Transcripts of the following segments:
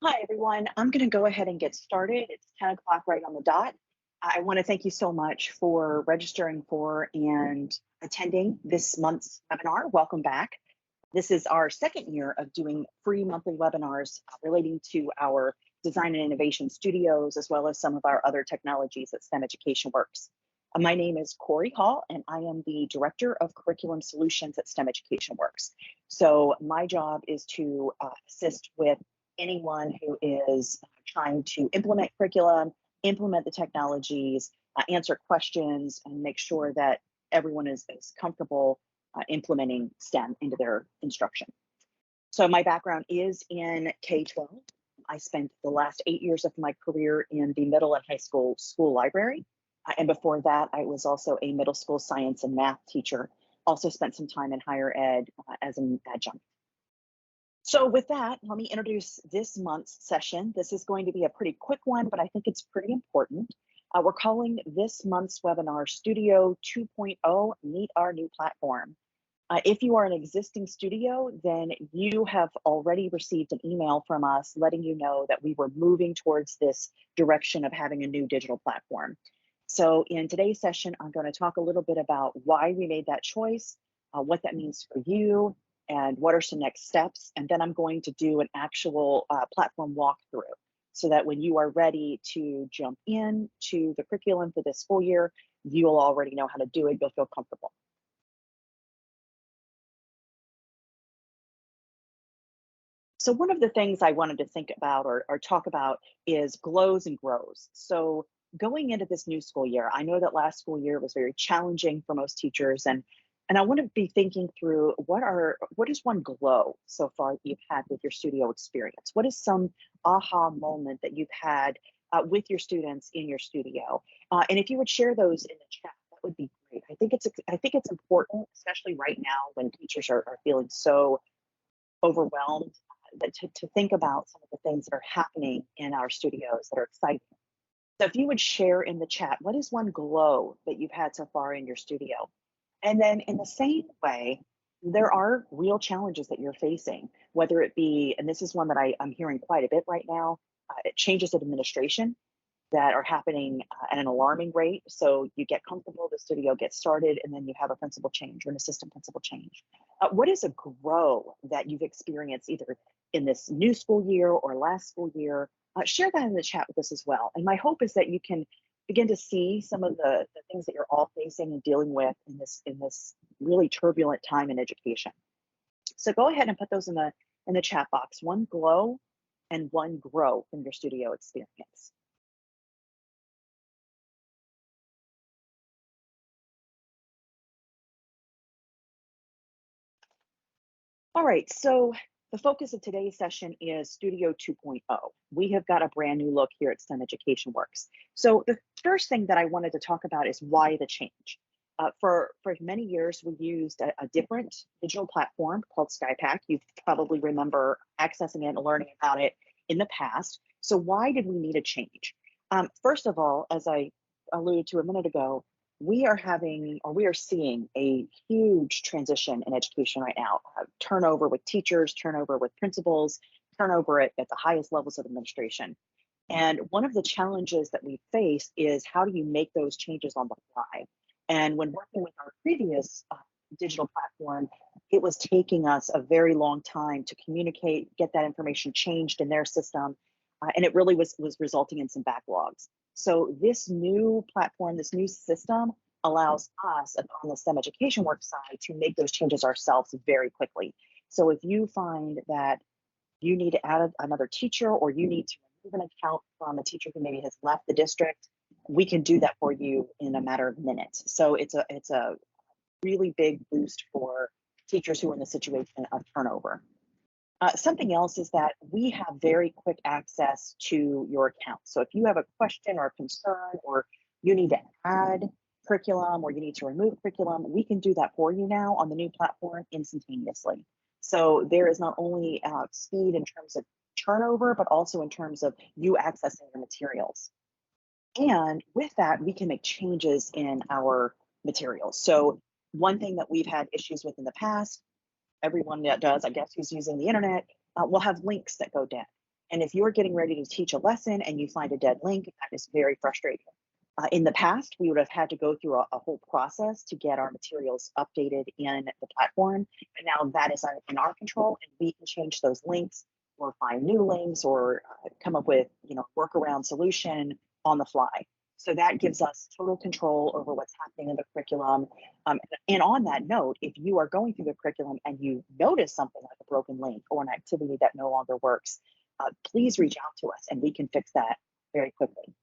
Hi, everyone. I'm going to go ahead and get started. It's 10 o'clock right on the dot. I want to thank you so much for registering for and attending this month's webinar. Welcome back. This is our second year of doing free monthly webinars relating to our design and innovation studios, as well as some of our other technologies at STEM Education Works. My name is Corey Hall, and I am the Director of Curriculum Solutions at STEM Education Works. So my job is to assist with anyone who is trying to implement curriculum, implement the technologies, answer questions, and make sure that everyone is comfortable implementing STEM into their instruction. So my background is in K-12. I spent the last 8 years of my career in the middle and high school library. And before that, I was also a middle school science and math teacher. Also spent some time in higher ed as an adjunct. So with that, let me introduce this month's session. This is going to be a pretty quick one, but I think it's pretty important. We're calling this month's webinar Studio 2.0, Meet Our New Platform. If you are an existing studio, then you have already received an email from us letting you know that we were moving towards this direction of having a new digital platform. So in today's session, I'm going to talk a little bit about why we made that choice, what that means for you, and what are some next steps. And then I'm going to do an actual platform walkthrough so that when you are ready to jump in to the curriculum for this school year, you'll already know how to do it. You'll feel comfortable. So one of the things I wanted to think about or talk about is glows and grows. So going into this new school year, I know that last school year was very challenging for most teachers, and I want to be thinking through what is one glow so far that you've had with your studio experience? What is some aha moment that you've had with your students in your studio? And if you would share those in the chat, that would be great. I think it's important, especially right now when teachers are feeling so overwhelmed, that to think about some of the things that are happening in our studios that are exciting. So if you would share in the chat, what is one glow that you've had so far in your studio? And then in the same way, there are real challenges that you're facing, whether it be, and this is one that I'm hearing quite a bit right now, changes of administration that are happening at an alarming rate. So you get comfortable, the studio gets started, and then you have a principal change or an assistant principal change. What is a grow that you've experienced either in this new school year or last school year? Share that in the chat with us as well. And my hope is that you can begin to see some of the things that you're all facing and dealing with in this really turbulent time in education. So go ahead and put those in the chat box. One glow and one grow from your studio experience. All right, so the focus of today's session is Studio 2.0. We have got a brand new look here at STEM Education Works. So the first thing that I wanted to talk about is why the change. For many years, we used a different digital platform called SkyPack. You probably remember accessing it and learning about it in the past. So why did we need a change? First of all, as I alluded to a minute ago, we are seeing a huge transition in education right now. Turnover with teachers, turnover with principals, turnover at the highest levels of administration. And one of the challenges that we face is how do you make those changes on the fly? And when working with our previous digital platform, it was taking us a very long time to communicate, get that information changed in their system, and it really was resulting in some backlogs. So this new platform, this new system allows us on the STEM Education Work side to make those changes ourselves very quickly. So if you find that you need to add another teacher or you need to remove an account from a teacher who maybe has left the district, we can do that for you in a matter of minutes. So it's a really big boost for teachers who are in the situation of turnover. Something else is that we have very quick access to your account. So if you have a question or a concern, or you need to add curriculum or you need to remove curriculum, we can do that for you now on the new platform instantaneously. So there is not only speed in terms of turnover, but also in terms of you accessing your materials. And with that, we can make changes in our materials. So one thing that we've had issues with in the past, everyone that does, I guess, who's using the internet, will have links that go dead. And if you're getting ready to teach a lesson and you find a dead link, that is very frustrating. In the past, we would have had to go through a whole process to get our materials updated in the platform. But now that is in our control, and we can change those links or find new links or come up with workaround solution on the fly. So that gives us total control over what's happening in the curriculum. And on that note, if you are going through the curriculum and you notice something like a broken link or an activity that no longer works, please reach out to us and we can fix that very quickly.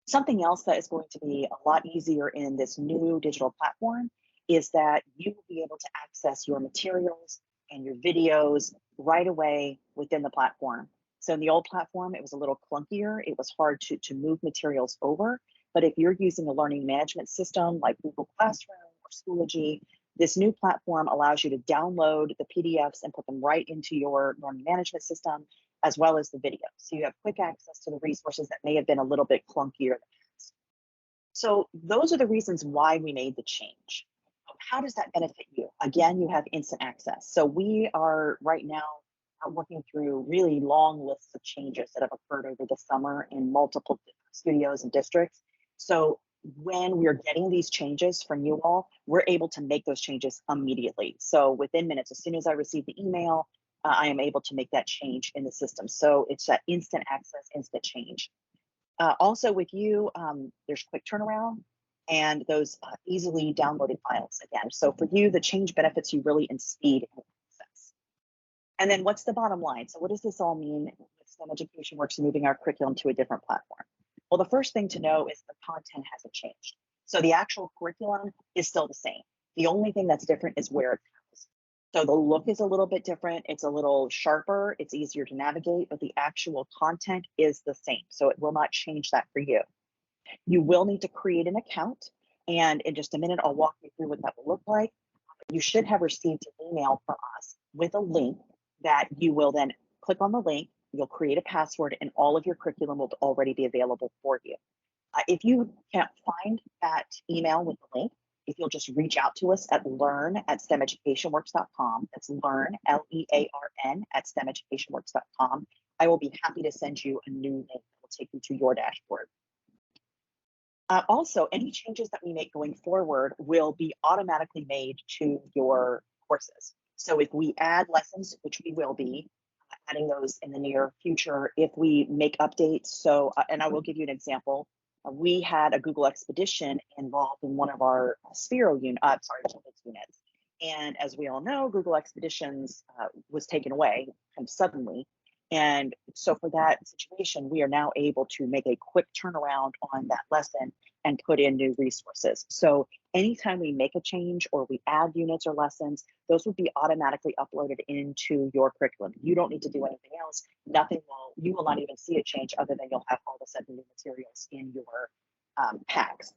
Something else that is going to be a lot easier in this new digital platform is that you will be able to access your materials and your videos right away within the platform. So in the old platform, it was a little clunkier. It was hard to move materials over. But if you're using a learning management system like Google Classroom or Schoology, this new platform allows you to download the PDFs and put them right into your learning management system, as well as the video. So you have quick access to the resources that may have been a little bit clunkier. So those are the reasons why we made the change. How does that benefit you? Again, you have instant access. So we are right now working through really long lists of changes that have occurred over the summer in multiple studios and districts. So when we're getting these changes from you all, we're able to make those changes immediately. So within minutes, as soon as I receive the email, I am able to make that change in the system. So it's that instant access, instant change. Also with you, there's quick turnaround and those easily downloaded files again. So for you, the change benefits you really in speed and access. And then what's the bottom line? So what does this all mean with STEM Education Works moving our curriculum to a different platform? Well, the first thing to know is the content hasn't changed. So the actual curriculum is still the same. The only thing that's different is where it's housed. So the look is a little bit different. It's a little sharper. It's easier to navigate, but the actual content is the same. So it will not change that for you. You will need to create an account. And in just a minute, I'll walk you through what that will look like. You should have received an email from us with a link that you will then click on the link. You'll create a password and all of your curriculum will already be available for you. If you can't find that email with the link, if you'll just reach out to us at learn@stemeducationworks.com, that's learn, Learn, at stemeducationworks.com, I will be happy to send you a new link that will take you to your dashboard. Also, any changes that we make going forward will be automatically made to your courses. So if we add lessons, which we will be adding those in the near future, if we make updates, so, and I will give you an example. We had a Google Expedition involved in one of our topics units. And as we all know, Google Expeditions was taken away kind of suddenly. And so for that situation, we are now able to make a quick turnaround on that lesson and put in new resources. So anytime we make a change or we add units or lessons, those will be automatically uploaded into your curriculum. You don't need to do anything else. You will not even see a change other than you'll have all of a sudden new materials in your packs.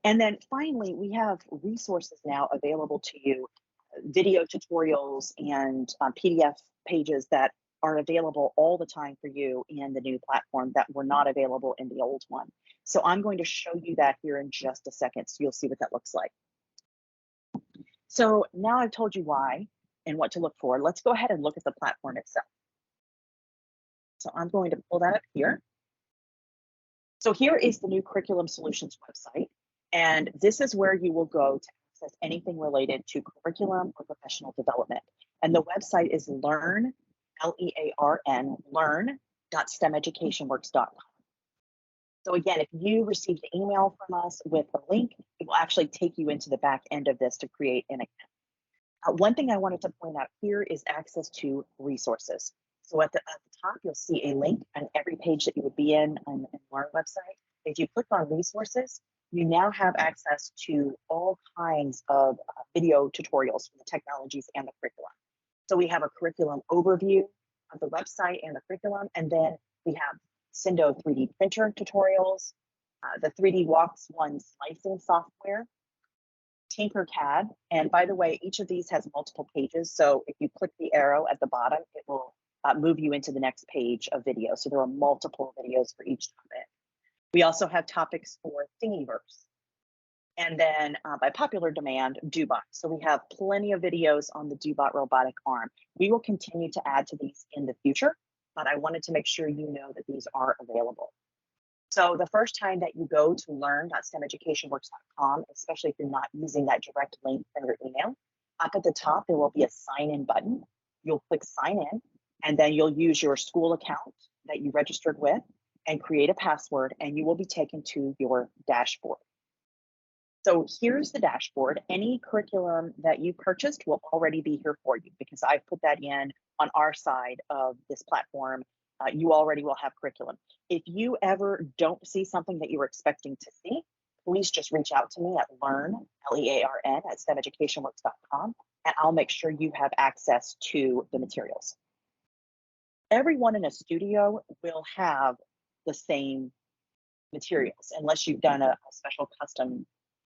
And then finally, we have resources now available to you, video tutorials and PDF pages that are available all the time for you in the new platform that were not available in the old one. So I'm going to show you that here in just a second, so you'll see what that looks like. So now I've told you why and what to look for. Let's go ahead and look at the platform itself. So I'm going to pull that up here. So here is the new Curriculum Solutions website. And this is where you will go to access anything related to curriculum or professional development. And the website is learn, learn.stemeducationworks.com. So again, if you received the email from us with the link, it will actually take you into the back end of this to create an account. One thing I wanted to point out here is access to resources. So at the top, you'll see a link on every page that you would be in on the Learn website. If you click on resources, you now have access to all kinds of video tutorials for the technologies and the curriculum. So we have a curriculum overview of the website and the curriculum, and then we have Cindo 3D printer tutorials, the 3D Walks 1 slicing software, Tinkercad, and by the way, each of these has multiple pages. So if you click the arrow at the bottom, it will move you into the next page of video. So there are multiple videos for each topic. We also have topics for Thingiverse. And then by popular demand, DoBot. So we have plenty of videos on the DoBot robotic arm. We will continue to add to these in the future. but I wanted to make sure you know that these are available. So the first time that you go to learn.stemeducationworks.com, especially if you're not using that direct link from your email, up at the top, there will be a sign in button. You'll click sign in, and then you'll use your school account that you registered with and create a password, and you will be taken to your dashboard. So here's the dashboard. Any curriculum that you purchased will already be here for you because I've put that in on our side of this platform. You already will have curriculum. If you ever don't see something that you were expecting to see, please just reach out to me at learn, Learn, at stemeducationworks.com, and I'll make sure you have access to the materials. Everyone in a studio will have the same materials unless you've done a special custom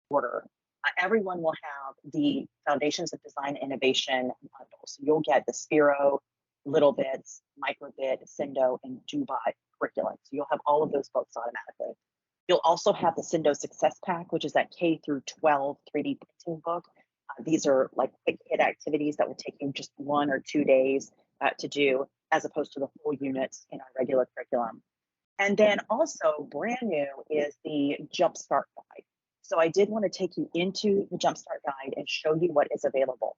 order. Everyone will have the Foundations of Design Innovation bundle. So you'll get the Spiro, Little Bits, Microbit, Cindo, and DoBot curriculum. So you'll have all of those books automatically. You'll also have the Cindo Success Pack, which is that K through 12 3D printing book. These are like quick hit activities that will take you just 1 or 2 days to do, as opposed to the full units in our regular curriculum. And then also brand new is the Jumpstart Guide. So I did want to take you into the Jumpstart Guide and show you what is available.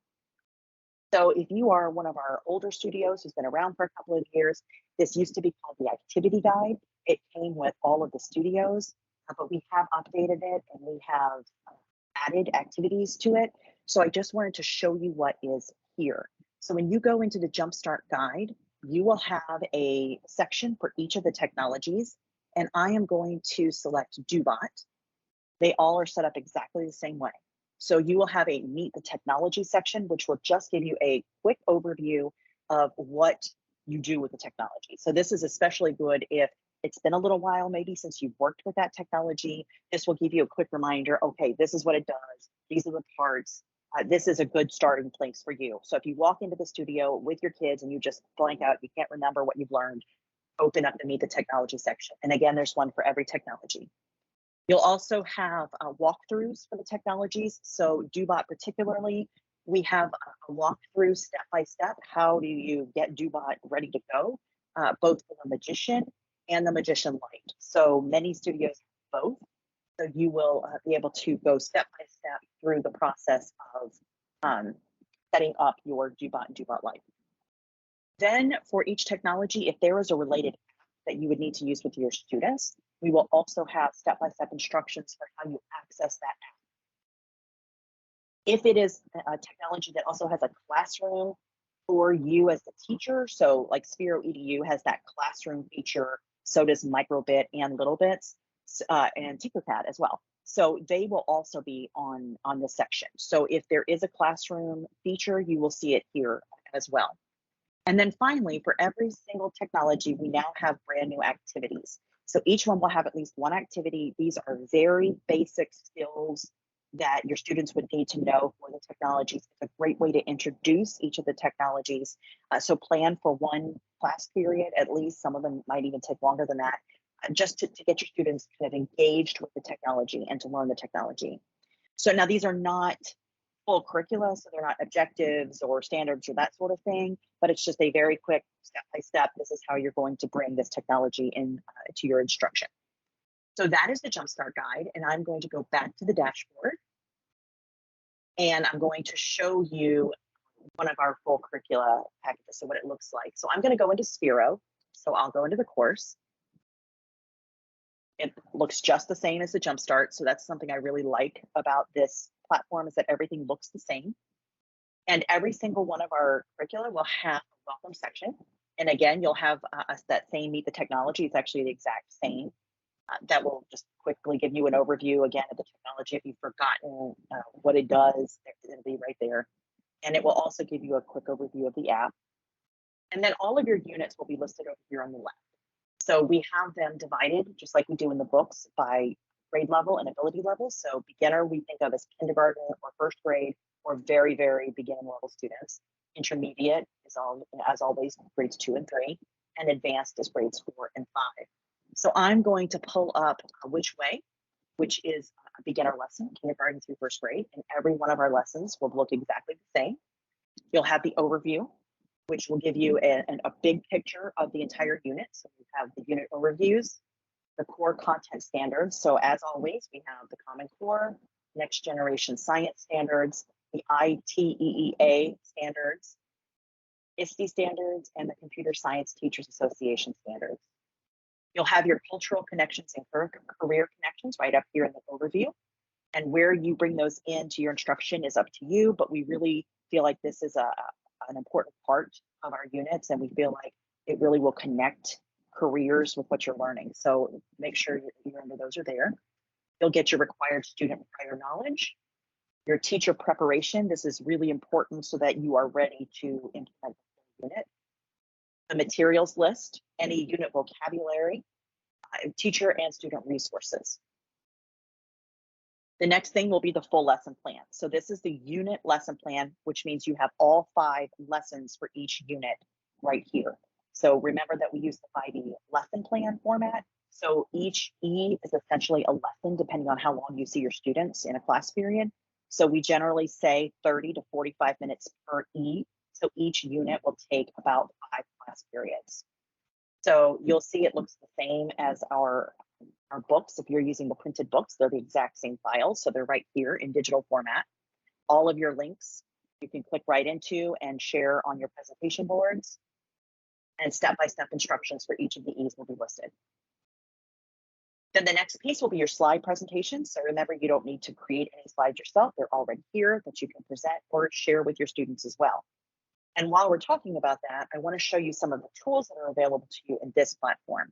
So if you are one of our older studios who's been around for a couple of years, this used to be called the Activity Guide. It came with all of the studios, but we have updated it and we have added activities to it. So I just wanted to show you what is here. So when you go into the Jumpstart Guide, you will have a section for each of the technologies, and I am going to select DoBot. They all are set up exactly the same way. So you will have a Meet the Technology section, which will just give you a quick overview of what you do with the technology. So this is especially good if it's been a little while maybe since you've worked with that technology. This will give you a quick reminder, okay, this is what it does. These are the parts. This is a good starting place for you. So if you walk into the studio with your kids and you just blank out, you can't remember what you've learned, open up the Meet the Technology section. And again, there's one for every technology. You'll also have walkthroughs for the technologies. So DoBot particularly, we have a walkthrough step-by-step. How do you get DoBot ready to go, both for the Magician and the Magician Lite. So many studios have both. So you will be able to go step-by-step through the process of setting up your DoBot and DoBot Lite. Then for each technology, if there is a related app that you would need to use with your students, we will also have step-by-step instructions for how you access that app. If it is a technology that also has a classroom for you as the teacher, so like Spiro EDU has that classroom feature, so does Microbit and Little Bits, and Tinkercad as well. So they will also be on this section. So if there is a classroom feature, you will see it here as well. And then finally, for every single technology, we now have brand new activities. So each one will have at least one activity. These are very basic skills that your students would need to know for the technologies. It's a great way to introduce each of the technologies. So plan for one class period, at least. Some of them might even take longer than that, just to get your students kind of engaged with the technology and to learn the technology. So now these are not full curricula, so they're not objectives or standards or that sort of thing, but it's just a very quick step-by-step, this is how you're going to bring this technology in to your instruction. So that is the Jumpstart Guide, and I'm going to go back to the dashboard, and I'm going to show you one of our full curricula packages, so what it looks like. So I'm going to go into Spiro, so I'll go into the course. It looks just the same as the Jumpstart, so that's something I really like about this platform, is that everything looks the same. And every single one of our curricula will have a welcome section. And again, you'll have that same Meet the Technology. It's actually the exact same. That will just quickly give you an overview again of the technology. If you've forgotten what it does, it'll be right there. And it will also give you a quick overview of the app. And then all of your units will be listed over here on the left. So we have them divided, just like we do in the books, by grade level and ability level. So beginner, we think of as kindergarten or first grade, or very, very beginning level students. Intermediate is as always grades 2 and 3, and advanced is grades 4 and 5. So I'm going to pull up Which Way, which is a beginner lesson, kindergarten through first grade, and every one of our lessons will look exactly the same. You'll have the overview. which will give you a big picture of the entire unit. So we have the unit overviews, the core content standards. So as always, we have the Common Core, Next Generation Science Standards, the ITEEA standards, ISTE standards, and the Computer Science Teachers Association standards. You'll have your cultural connections and career connections right up here in the overview. And where you bring those into your instruction is up to you, but we really feel like this is an important part of our units, and we feel like it really will connect careers with what you're learning. So make sure you remember those are there. You'll get your required student prior knowledge, your teacher preparation. This is really important so that you are ready to implement the unit. The materials list, any unit vocabulary, teacher and student resources. The next thing will be the full lesson plan. So this is the unit lesson plan, which means you have all 5 lessons for each unit right here. So remember that we use the 5E lesson plan format. So each E is essentially a lesson depending on how long you see your students in a class period. So we generally say 30 to 45 minutes per E. So each unit will take about 5 class periods. So you'll see it looks the same as our books. If you're using the printed books, they're the exact same files. So they're right here in digital format. All of your links you can click right into and share on your presentation boards. And step-by-step instructions for each of the E's will be listed. Then the next piece will be your slide presentation. So remember, you don't need to create any slides yourself. They're already here that you can present or share with your students as well. And while we're talking about that, I want to show you some of the tools that are available to you in this platform.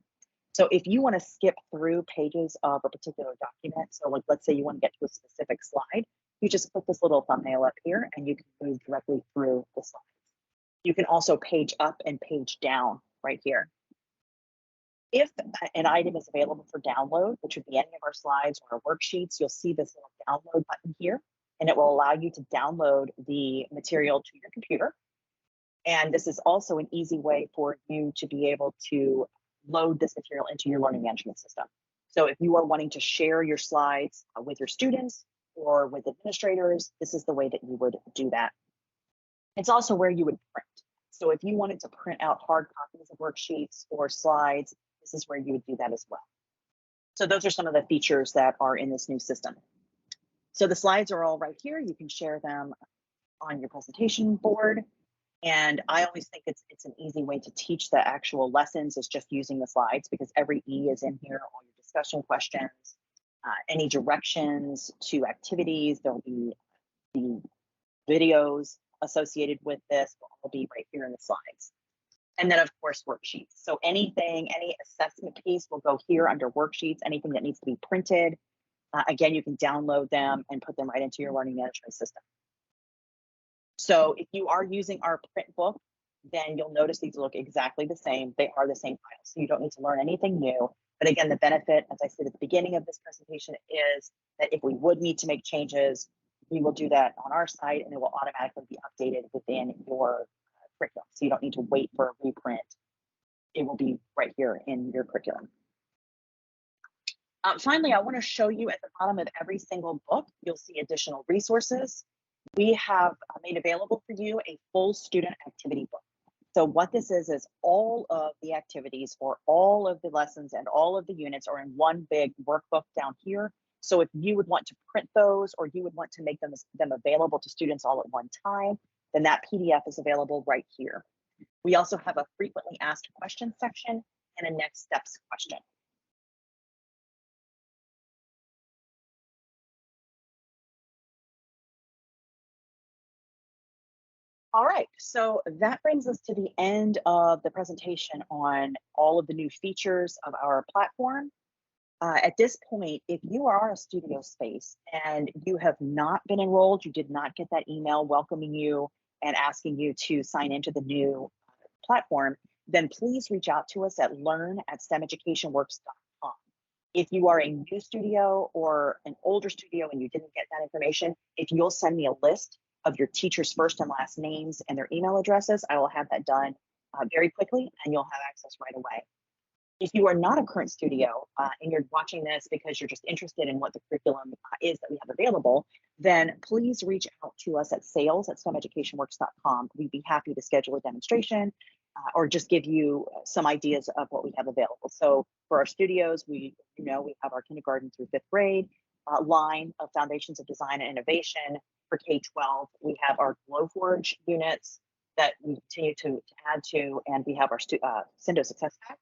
So if you want to skip through pages of a particular document, so like let's say you want to get to a specific slide, you just put this little thumbnail up here and you can move directly through the slides. You can also page up and page down right here. If an item is available for download, which would be any of our slides or our worksheets, you'll see this little download button here, and it will allow you to download the material to your computer. And this is also an easy way for you to be able to load this material into your learning management system. So if you are wanting to share your slides with your students or with administrators, this is the way that you would do that. It's also where you would print. So if you wanted to print out hard copies of worksheets or slides, this is where you would do that as well. So those are some of the features that are in this new system. So the slides are all right here. You can share them on your presentation board. And I always think it's an easy way to teach the actual lessons is just using the slides, because every E is in here, all your discussion questions, any directions to activities. There'll be the videos associated with this will all be right here in the slides. And then of course, worksheets. So any assessment piece will go here under worksheets, anything that needs to be printed. Again, you can download them and put them right into your learning management system. So if you are using our print book, then you'll notice these look exactly the same. They are the same files, so you don't need to learn anything new. But again, the benefit, as I said at the beginning of this presentation, is that if we would need to make changes, we will do that on our site and it will automatically be updated within your curriculum. So you don't need to wait for a reprint. It will be right here in your curriculum. Finally, I want to show you at the bottom of every single book, you'll see additional resources. We have made available for you a full student activity book. So what this is all of the activities for all of the lessons and all of the units are in one big workbook down here. So if you would want to print those or you would want to make them available to students all at one time, then that PDF is available right here. We also have a frequently asked questions section and a next steps question. All right, so that brings us to the end of the presentation on all of the new features of our platform. At this point, if you are a studio space and you have not been enrolled, you did not get that email welcoming you and asking you to sign into the new platform, then please reach out to us at learn@stemeducationworks.com. If you are a new studio or an older studio and you didn't get that information, if you'll send me a list of your teachers' first and last names and their email addresses, I will have that done very quickly and you'll have access right away. If you are not a current studio and you're watching this because you're just interested in what the curriculum is that we have available, then please reach out to us at sales@stemeducationworks.com. We'd be happy to schedule a demonstration or just give you some ideas of what we have available. So for our studios, we have our kindergarten through fifth grade line of Foundations of Design and Innovation. For K-12, we have our Glowforge units that we continue to add to, and we have our Cindo Success Pack.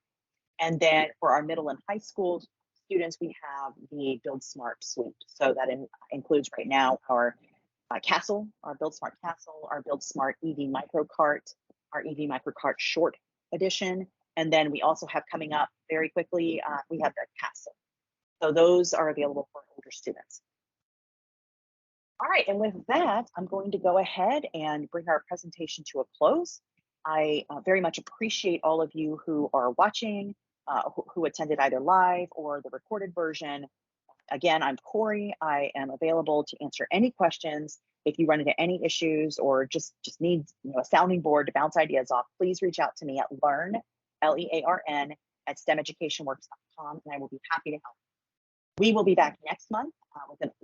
And then for our middle and high school students, we have the Build Smart suite. So that includes right now our Castle, our Build Smart Castle, our Build Smart EV Micro Cart, our EV Micro Cart Short Edition. And then we also have coming up very quickly, we have the Castle. So those are available for older students. All right, and with that, I'm going to go ahead and bring our presentation to a close. I very much appreciate all of you who are watching, who attended either live or the recorded version. Again, I'm Corey. I am available to answer any questions. If you run into any issues or just need a sounding board to bounce ideas off, please reach out to me at learn, Learn, at stemeducationworks.com, and I will be happy to help. We will be back next month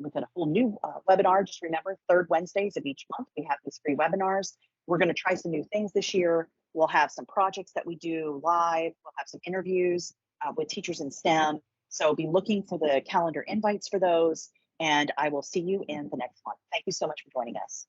with a whole new webinar. Just remember, third Wednesdays of each month, we have these free webinars. We're going to try some new things this year. We'll have some projects that we do live. We'll have some interviews with teachers in STEM. So be looking for the calendar invites for those. And I will see you in the next one. Thank you so much for joining us.